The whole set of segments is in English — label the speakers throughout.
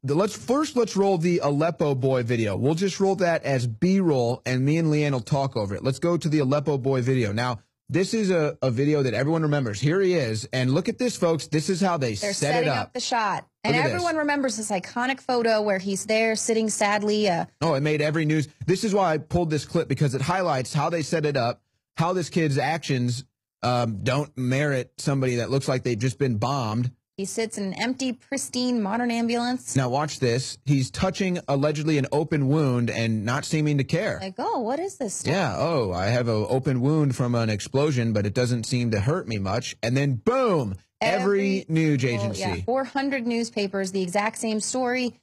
Speaker 1: let's roll the Aleppo boy video. We'll just roll that as B-roll, and me and Leanne will talk over it. Let's go to the Aleppo boy video. Now, this is a video that everyone remembers. Here he is, and look at this, folks. This is how they're
Speaker 2: setting up the shot. And everyone remembers this iconic photo where he's there sitting sadly.
Speaker 1: Oh, it made every news. This is why I pulled this clip, because it highlights how they set it up, how this kid's actions don't merit somebody that looks like they've just been bombed.
Speaker 2: He sits in an empty, pristine, modern ambulance.
Speaker 1: Now watch this. He's touching allegedly an open wound and not seeming to care.
Speaker 2: Like, oh, what is this stuff?
Speaker 1: Yeah, oh, I have an open wound from an explosion, but it doesn't seem to hurt me much. And then boom, every news agency.
Speaker 2: Yeah, 400 newspapers, the exact same story.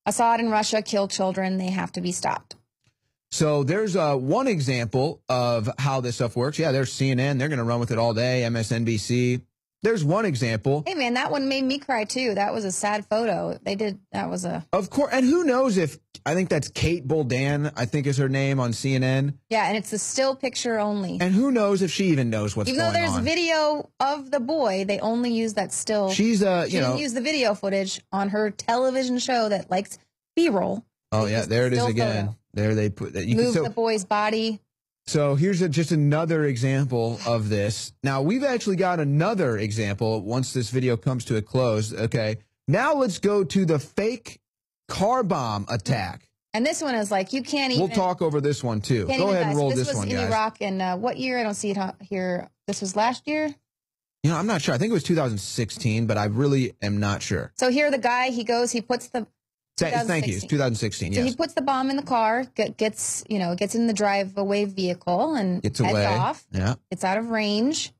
Speaker 2: Assad and Russia kill children. They have to be stopped.
Speaker 1: So there's one example of how this stuff works. Yeah, there's CNN. They're going to run with it all day. MSNBC. There's one example.
Speaker 2: Hey, man, that one made me cry, too. That was a sad photo. That was a...
Speaker 1: Of course. And who knows if, I think that's Kate Boldan, I think is her name on CNN.
Speaker 2: Yeah, and it's a still picture only.
Speaker 1: And who knows if she even knows what's going on.
Speaker 2: Even though there's video of the boy, they only use that still.
Speaker 1: She's,
Speaker 2: she didn't use the video footage on her television show that likes B-roll.
Speaker 1: Oh, yeah, there it is again. Photo. There they put that.
Speaker 2: Move the boy's body.
Speaker 1: So here's just another example of this. Now, we've actually got another example once this video comes to a close. Okay, now let's go to the fake car bomb attack.
Speaker 2: And this one is like, you can't even...
Speaker 1: We'll talk over this one, too. Go ahead and roll this one, guys.
Speaker 2: This was in Iraq in what year? I don't see it here. This was last year?
Speaker 1: You know, I'm not sure. I think it was 2016, but I really am not sure.
Speaker 2: So here the guy, he goes, he puts the...
Speaker 1: Thank you. It's 2016. Yes.
Speaker 2: So he puts the bomb in the car, gets in the drive-away vehicle and
Speaker 1: gets away.
Speaker 2: Heads off.
Speaker 1: Yeah.
Speaker 2: It's out of range.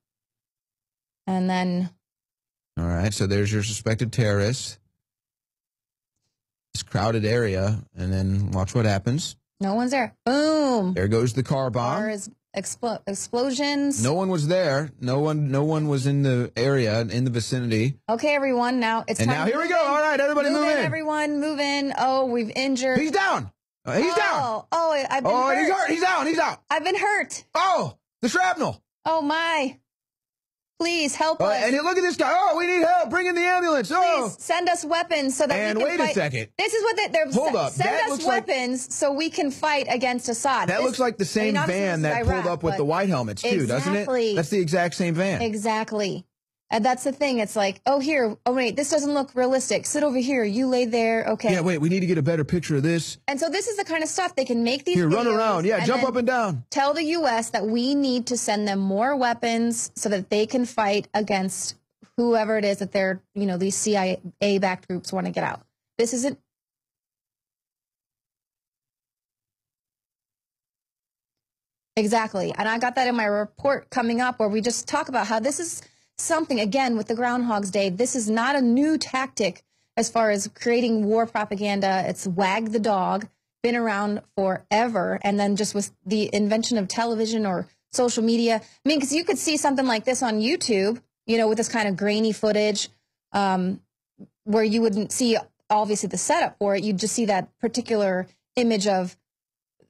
Speaker 2: And then.
Speaker 1: All right. So there's your suspected terrorist. This crowded area, and then watch what happens.
Speaker 2: No one's there. Boom.
Speaker 1: There goes the car bomb.
Speaker 2: There is explosions.
Speaker 1: No one was there. No one was in the area, in the vicinity.
Speaker 2: Okay, everyone. Now it's time.
Speaker 1: And now here we go. All right, everybody move in.
Speaker 2: Everyone move in. Oh, we've injured.
Speaker 1: He's down. He's down.
Speaker 2: Oh, I've been hurt.
Speaker 1: He's hurt. He's down. He's out.
Speaker 2: I've been hurt.
Speaker 1: Oh, the shrapnel.
Speaker 2: Oh, my. Please help us.
Speaker 1: And look at this guy. Oh, we need help. Bring in the ambulance.
Speaker 2: Please send us weapons so that we can fight.
Speaker 1: And wait a second.
Speaker 2: This is what they're
Speaker 1: Hold up.
Speaker 2: Send us weapons so we can fight against Assad.
Speaker 1: That looks like the same van that pulled up with the white helmets, too, doesn't it? That's the exact same van.
Speaker 2: Exactly. And that's the thing. It's like, oh, here. Oh, wait, this doesn't look realistic. Sit over here. You lay there. Okay.
Speaker 1: Yeah, wait, we need to get a better picture of this.
Speaker 2: And so this is the kind of stuff they can make these
Speaker 1: videos. Here, run around. Yeah, jump up and down.
Speaker 2: Tell the U.S. that we need to send them more weapons so that they can fight against whoever it is that they're, these CIA-backed groups want to get out. This isn't. Exactly. And I got that in my report coming up where we just talk about how this is something, again, with the Groundhog's Day. This is not a new tactic as far as creating war propaganda. It's wag the dog, been around forever. And then just with the invention of television or social media. I mean, because you could see something like this on YouTube, with this kind of grainy footage where you wouldn't see, obviously, the setup for it. You'd just see that particular image of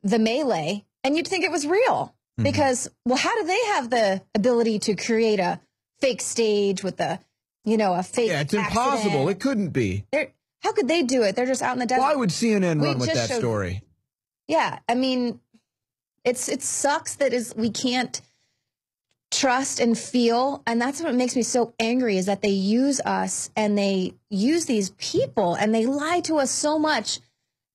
Speaker 2: the melee, and you'd think it was real. Mm-hmm. Because, well, how do they have the ability to create a fake stage with a fake
Speaker 1: Yeah, it's impossible. It couldn't be.
Speaker 2: How could they do it? They're just out in the desert.
Speaker 1: Why would CNN run with that story?
Speaker 2: Yeah, I mean, it sucks that we can't trust and feel, and that's what makes me so angry, is that they use us and they use these people and they lie to us so much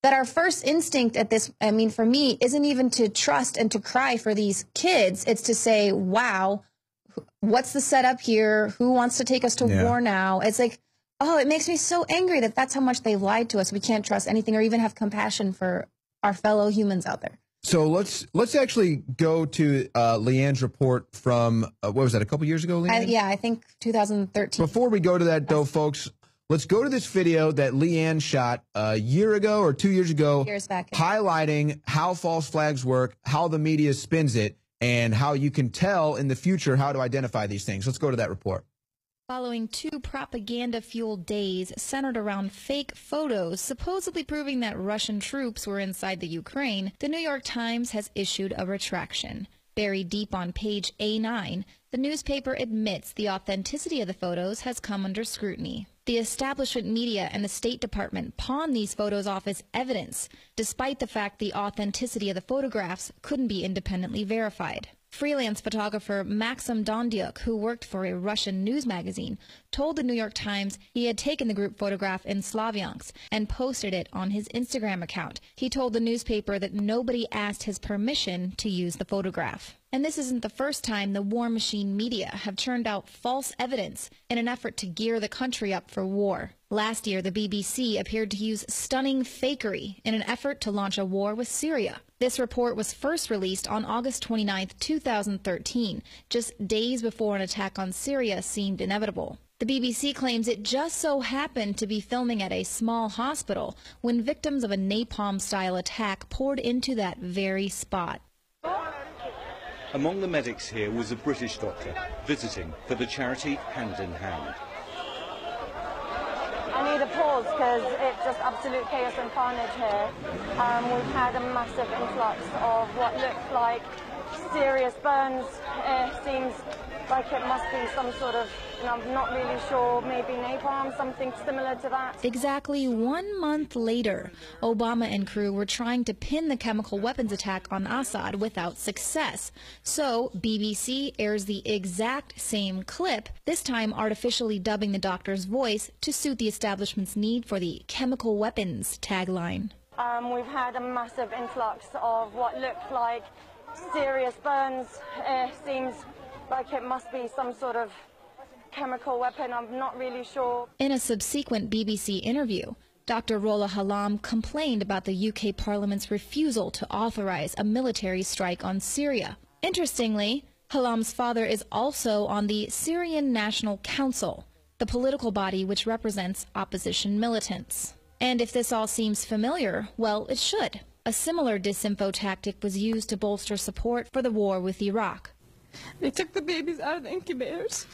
Speaker 2: that our first instinct at this, I mean, for me, isn't even to trust and to cry for these kids. It's to say, wow, what's the setup here? Who wants to take us to war now? It's like, oh, it makes me so angry that that's how much they lied to us. We can't trust anything or even have compassion for our fellow humans out there.
Speaker 1: So let's actually go to Leanne's report from, what was that, a couple years ago, Leanne?
Speaker 2: Yeah, I think 2013.
Speaker 1: Before we go to that, though, folks, let's go to this video that Leanne shot a year ago or 2 years ago, highlighting how false flags work, how the media spins it, and how you can tell in the future how to identify these things. Let's go to that report.
Speaker 3: Following 2 propaganda-fueled days centered around fake photos supposedly proving that Russian troops were inside the Ukraine, the New York Times has issued a retraction. Buried deep on page A9, the newspaper admits the authenticity of the photos has come under scrutiny. The establishment media and the State Department pawned these photos off as evidence, despite the fact the authenticity of the photographs couldn't be independently verified. Freelance photographer Maxim Dondiuk, who worked for a Russian news magazine, told the New York Times he had taken the group photograph in Slavyansk and posted it on his Instagram account. He told the newspaper that nobody asked his permission to use the photograph. And this isn't the first time the war machine media have churned out false evidence in an effort to gear the country up for war. Last year, the BBC appeared to use stunning fakery in an effort to launch a war with Syria. This report was first released on August 29, 2013, just days before an attack on Syria seemed inevitable. The BBC claims it just so happened to be filming at a small hospital when victims of a napalm-style attack poured into that very spot.
Speaker 4: Among the medics here was a British doctor visiting for the charity Hand in Hand.
Speaker 5: I need a pause because it's just absolute chaos and carnage here. We've had a massive influx of what looks like serious burns. It seems like it must be some sort of, I'm not really sure, maybe napalm, something similar to that.
Speaker 3: Exactly 1 month later, Obama and crew were trying to pin the chemical weapons attack on Assad without success. So BBC airs the exact same clip, this time artificially dubbing the doctor's voice to suit the establishment's need for the chemical weapons tagline.
Speaker 5: We've had a massive influx of what looks like serious burns. It seems like it must be some sort of chemical weapon. I'm not really sure. In
Speaker 3: a subsequent BBC interview, Dr. Rola Halam complained about the UK Parliament's refusal to authorize a military strike on Syria. Interestingly, Halam's father is also on the Syrian National Council, the political body which represents opposition militants. And if this all seems familiar, well, it should. A similar disinfo tactic was used to bolster support for the war with Iraq.
Speaker 6: They took the babies out of the incubators.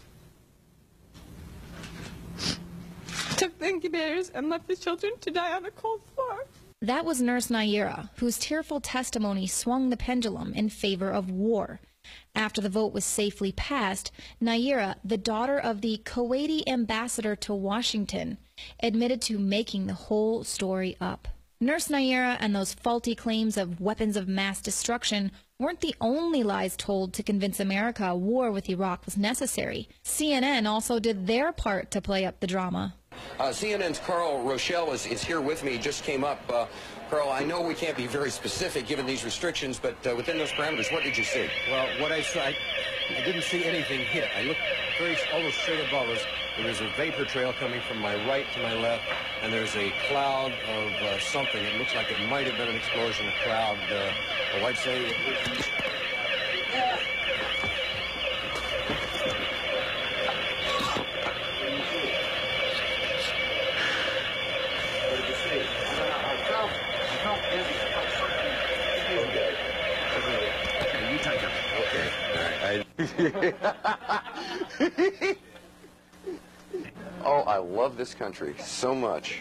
Speaker 6: Took the incubators and left the children to die on a cold floor.
Speaker 3: That was Nurse Nayira, whose tearful testimony swung the pendulum in favor of war. After the vote was safely passed, Nayira, the daughter of the Kuwaiti ambassador to Washington, admitted to making the whole story up. Nurse Nayira and those faulty claims of weapons of mass destruction weren't the only lies told to convince America a war with Iraq was necessary. CNN also did their part to play up the drama.
Speaker 7: CNN's Carl Rochelle is here with me, just came up. Carl, I know we can't be very specific given these restrictions, but within those parameters, what did you see?
Speaker 8: Well, what I saw, I didn't see anything hit. I looked almost straight above us, and there's a vapor trail coming from my right to my left, and there's a cloud of something. It looks like it might have been an explosion, a cloud. I'd say...
Speaker 7: Oh, I love this country so much.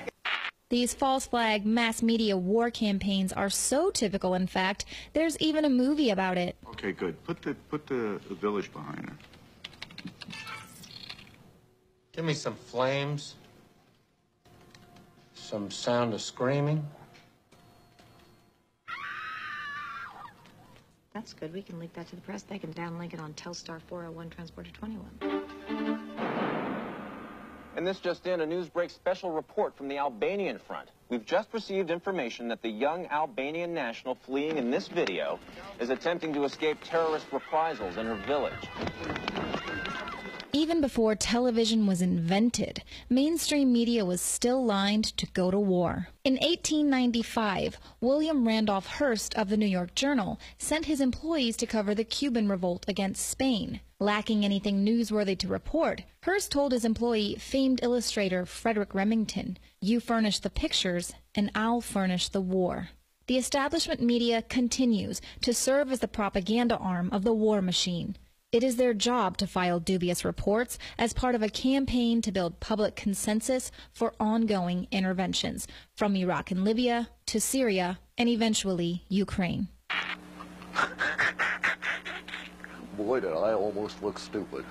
Speaker 3: These false flag mass media war campaigns are so typical, in fact, there's even a movie about it.
Speaker 9: Okay, good. Put the village behind her.
Speaker 8: Give me some flames, some sound of screaming.
Speaker 10: That's good. We can link that to the press. They can downlink it on Telstar 401 Transporter 21.
Speaker 11: And this just in, a Newsbreak special report from the Albanian front. We've just received information that the young Albanian national fleeing in this video is attempting to escape terrorist reprisals in her village.
Speaker 3: Even before television was invented, mainstream media was still lined to go to war. In 1895, William Randolph Hearst of the New York Journal sent his employees to cover the Cuban revolt against Spain. Lacking anything newsworthy to report, Hearst told his employee, famed illustrator Frederick Remington, "You furnish the pictures, and I'll furnish the war." The establishment media continues to serve as the propaganda arm of the war machine. It is their job to file dubious reports as part of a campaign to build public consensus for ongoing interventions, from Iraq and Libya to Syria and eventually Ukraine.
Speaker 7: Boy, did I almost look stupid.